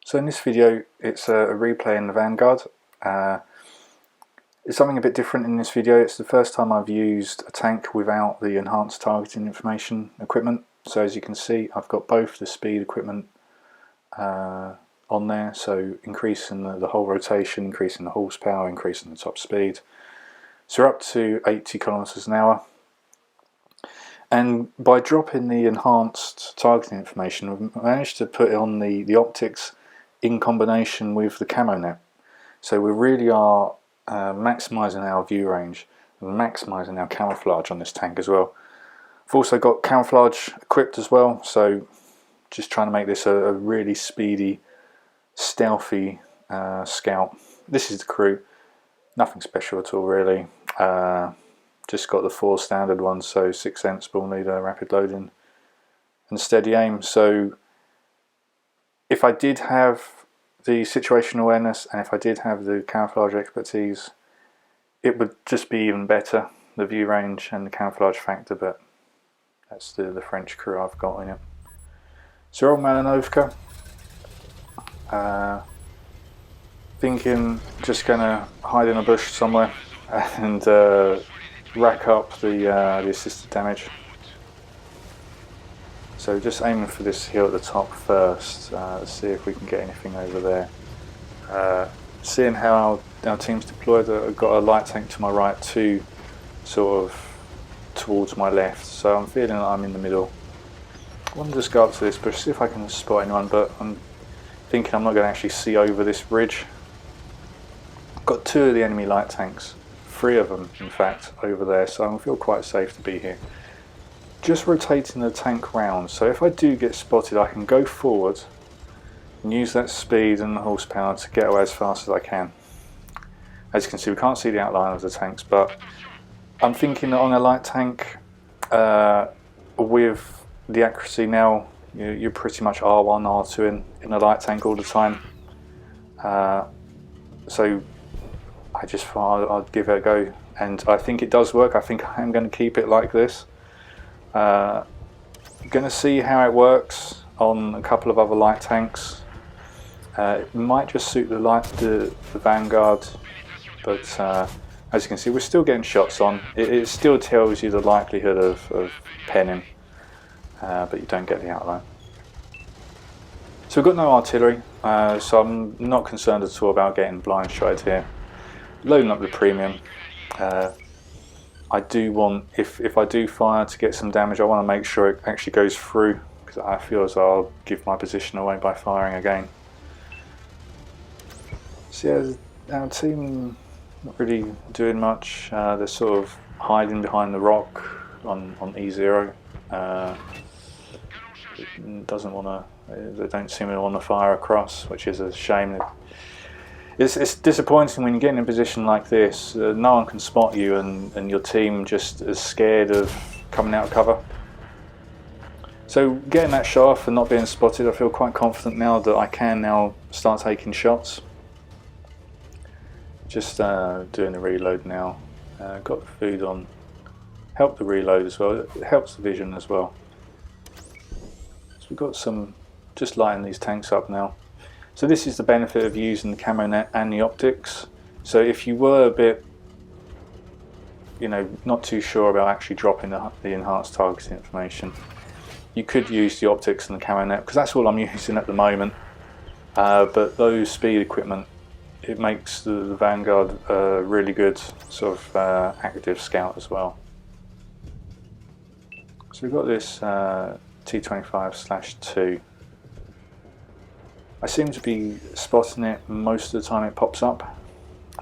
So in this video it's a replay in the Vanguard. It's something a bit different in this video. It's the first time I've used a tank without the enhanced targeting information equipment. So as you can see, I've got both the speed equipment on there, so increasing the whole rotation, increasing the horsepower, increasing the top speed. So we're up to 80 kilometers an hour. And by dropping the enhanced targeting information, we've managed to put on the optics in combination with the camo net. So we really are maximising our view range and maximising our camouflage on this tank as well. I've also got camouflage equipped as well, so just trying to make this a really speedy, stealthy scout. This is the crew, nothing special at all really. Just got the 4 standard ones, so 6 sensible, leader, rapid loading and steady aim. So if I did have the situational awareness and if I did have the camouflage expertise, it would just be even better, the view range and the camouflage factor, but that's the French crew I've got in it. So we're on Malinovka. Thinking just gonna hide in a bush somewhere and rack up the assisted damage. So just aiming for this hill at the top first. Let's see if we can get anything over there. Seeing how our team's deployed, I've got a light tank to my right, 2 sort of towards my left, so I'm feeling like I'm in the middle. I want to just go up to this bush, see if I can spot anyone, but I'm thinking I'm not going to actually see over this ridge. I've got 2 of the enemy light tanks, 3 of them in fact over there, so I feel quite safe to be here. Just rotating the tank round, so if I do get spotted I can go forward and use that speed and the horsepower to get away as fast as I can. As you can see, we can't see the outline of the tanks, but I'm thinking that on a light tank with the accuracy now, you're pretty much R1, R2 in a light tank all the time. So I just thought I'd give it a go, and I think it does work. I think I'm going to keep it like this. Going to see how it works on a couple of other light tanks. It might just suit the Vanguard, but as you can see, we're still getting shots on. It still tells you the likelihood of penning, but you don't get the outline. So we've got no artillery, so I'm not concerned at all about getting blind shot here. Loading up the premium. I do want, if I do fire to get some damage, I want to make sure it actually goes through, because I feel as though I'll give my position away by firing again. So yeah, our team not really doing much. They're sort of hiding behind the rock on E0. Doesn't want to. They don't seem to want to fire across, which is a shame. It's disappointing when you get in a position like this. No one can spot you, and your team just is scared of coming out of cover. So getting that shot off and not being spotted, I feel quite confident now that I can now start taking shots. Just doing the reload now. Got the food on. Help the reload as well. It helps the vision as well. So we've got some, just lighting these tanks up now. So this is the benefit of using the camo net and the optics. So if you were a bit, not too sure about actually dropping the enhanced targeting information, you could use the optics and the camo net, because that's all I'm using at the moment. But those speed equipment, it makes the Vanguard a really good sort of active scout as well. So we've got this T25/2. I seem to be spotting it most of the time it pops up.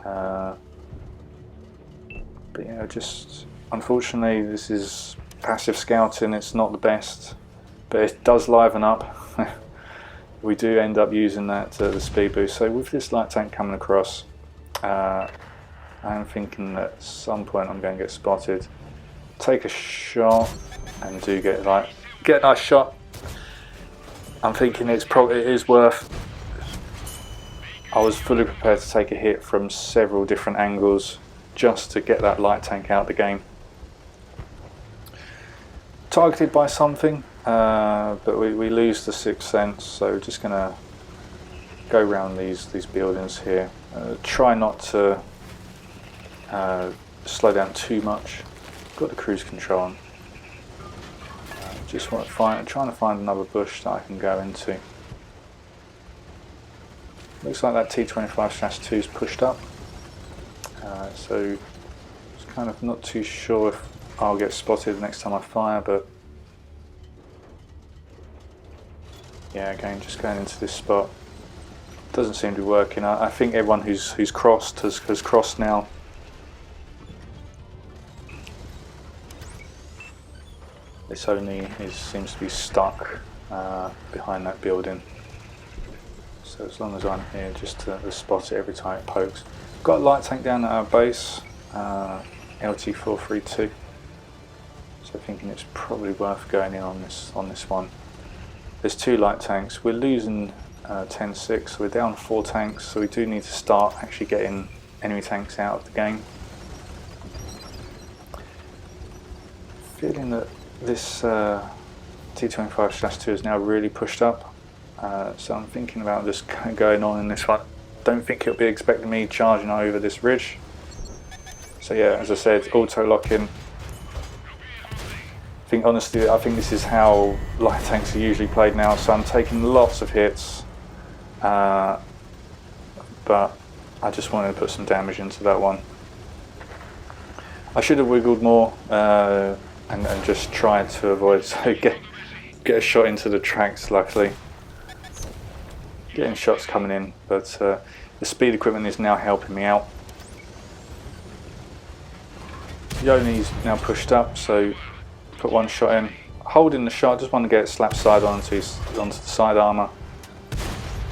But yeah, just unfortunately this is passive scouting, it's not the best, but it does liven up. We do end up using that the speed boost. So with this light tank coming across, I'm thinking that at some point I'm going to get spotted. Take a shot and do get a nice shot. I'm thinking it is worth. I was fully prepared to take a hit from several different angles just to get that light tank out of the game. Targeted by something, but we lose the 6th sense, so we're just going to go around these buildings here. Try not to slow down too much. Got the cruise control on. Just want to trying to find another bush that I can go into. Looks like that T25/2 is pushed up. So it's kind of not too sure if I'll get spotted next time I fire, but yeah, again, just going into this spot. Doesn't seem to be working. I think everyone who's crossed has crossed now. This only seems to be stuck behind that building. So as long as I'm here, just to spot it every time it pokes. Got a light tank down at our base, LT432. So thinking it's probably worth going in on this one. There's 2 light tanks. We're losing 10-6, so we're down 4 tanks. So we do need to start actually getting enemy tanks out of the game. Feeling that this T25/2 is now really pushed up. So I'm thinking about just going on in this one. Don't think it'll be expecting me charging over this ridge. So yeah, as I said, auto locking. Honestly, I think this is how light tanks are usually played now. So I'm taking lots of hits, but I just wanted to put some damage into that one. I should have wiggled more and just tried to avoid, so get a shot into the tracks. Luckily, getting shots coming in, but the speed equipment is now helping me out. Yoni's now pushed up, so put 1 shot in. Holding the shot, just want to get it slapped side onto the side armour,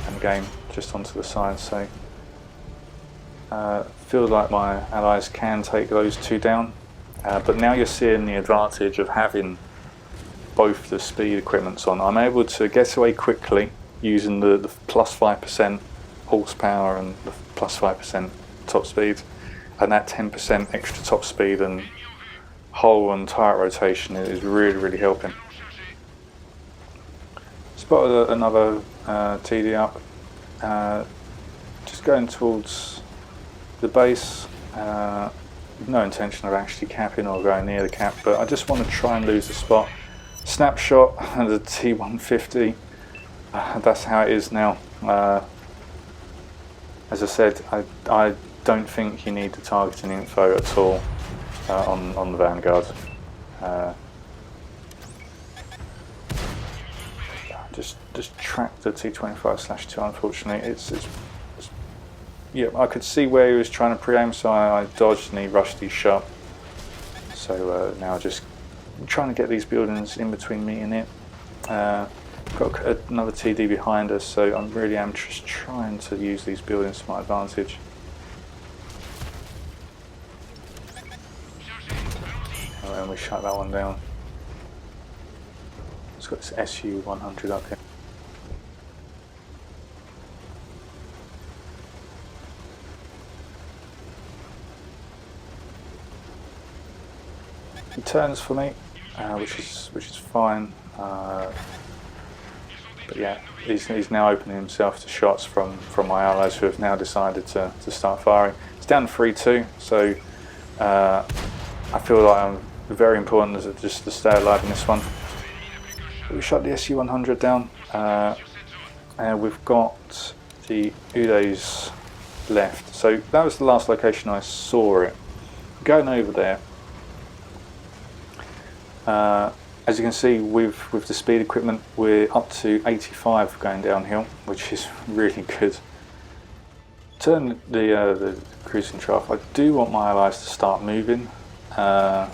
and again just onto the side. So feel like my allies can take those 2 down, but now you're seeing the advantage of having both the speed equipments on. I'm able to get away quickly using the plus 5% horsepower and the plus 5% top speed, and that 10% extra top speed and hull and turret rotation is really helping. Spotted another TD up, just going towards the base. No intention of actually capping or going near the cap, but I just want to try and lose the spot. Snapshot and the T150. That's how it is now. As I said, I don't think you need the targeting info at all on the Vanguard. Just track the T25/2. Unfortunately, it's yeah. I could see where he was trying to pre-aim, so I dodged and he rushed his shot. So now just trying to get these buildings in between me and it. Got another TD behind us, so I really am just trying to use these buildings to my advantage. And we shut that one down. It's got this SU-100 up here. He turns for me, which is fine. But yeah, he's now opening himself to shots from my allies, who have now decided to start firing. It's down 3-2, so I feel like I'm very important just to stay alive in this one. We shot the SU-100 down, and we've got the Udays left. So that was the last location I saw it. Going over there, as you can see, with the speed equipment, we're up to 85 going downhill, which is really good. Turn the cruise control off. I do want my allies to start moving. They're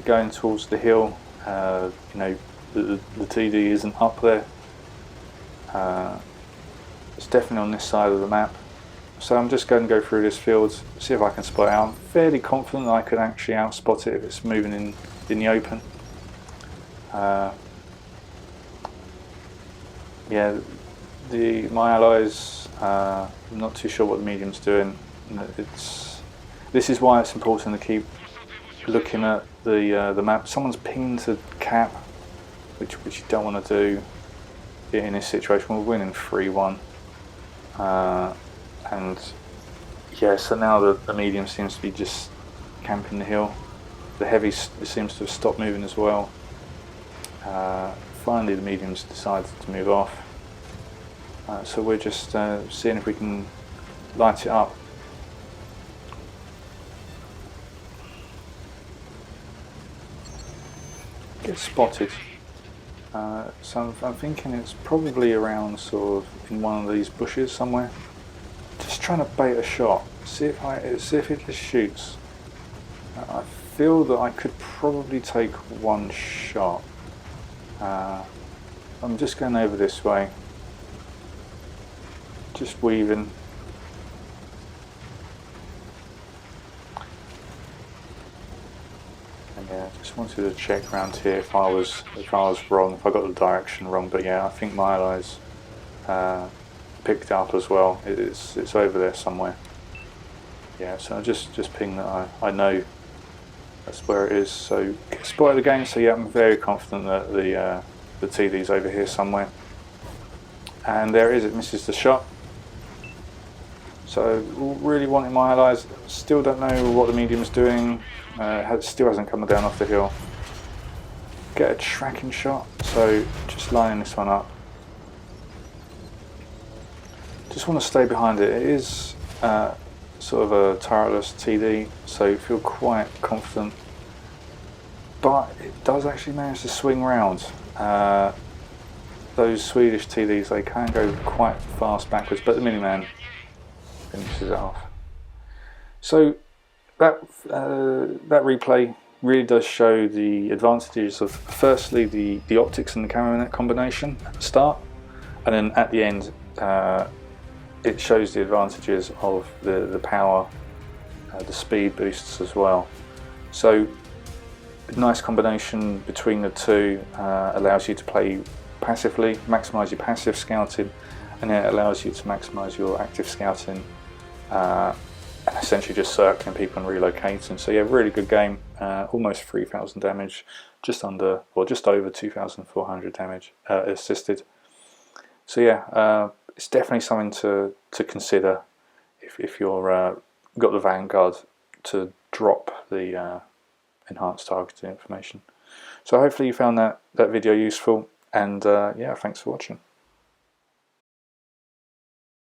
going towards the hill. You know, the TD isn't up there. It's definitely on this side of the map. So I'm just going to go through this field, see if I can spot it out. I'm fairly confident that I could actually outspot it if it's moving in the open. Yeah, my allies, I'm not too sure what the medium's doing. This is why it's important to keep looking at the map. Someone's pinged to cap, which you don't want to do. in this situation. We're winning 3-1, and yeah, so now the medium seems to be just camping the hill. The heavy seems to have stopped moving as well. Finally the mediums decided to move off, so we're just seeing if we can light it up. Get spotted. So I'm thinking it's probably around sort of in one of these bushes somewhere. Just trying to bait a shot, see if it just shoots. I feel that I could probably take one shot. I'm just going over this way, just weaving. And yeah, just wanted to check around here if I was wrong, if I got the direction wrong. But yeah, I think my eyes picked up as well. It's over there somewhere. Yeah, so I just ping that I know that's where it is. So spotted again. So yeah, I'm very confident that the TV's over here somewhere. And there it is. It misses the shot. So really wanting my allies. Still don't know what the medium's doing. Still hasn't come down off the hill. Get a tracking shot. So just lining this one up. Just want to stay behind it. It is sort of a turretless TD, so feel quite confident. But it does actually manage to swing round. Those Swedish TDs, they can go quite fast backwards, but the Miniman finishes it off. So that replay really does show the advantages of, firstly, the optics and the camera net combination at the start, and then at the end it shows the advantages of the power, the speed boosts as well. So a nice combination between the two allows you to play passively, maximise your passive scouting, and then it allows you to maximise your active scouting, and essentially just circling people and relocating. So yeah, really good game. Almost 3,000 damage, just under, or just over 2,400 damage assisted. So yeah, it's definitely something to consider if you're got the Vanguard, to drop the enhanced targeting information. So hopefully you found that video useful, and yeah, thanks for watching.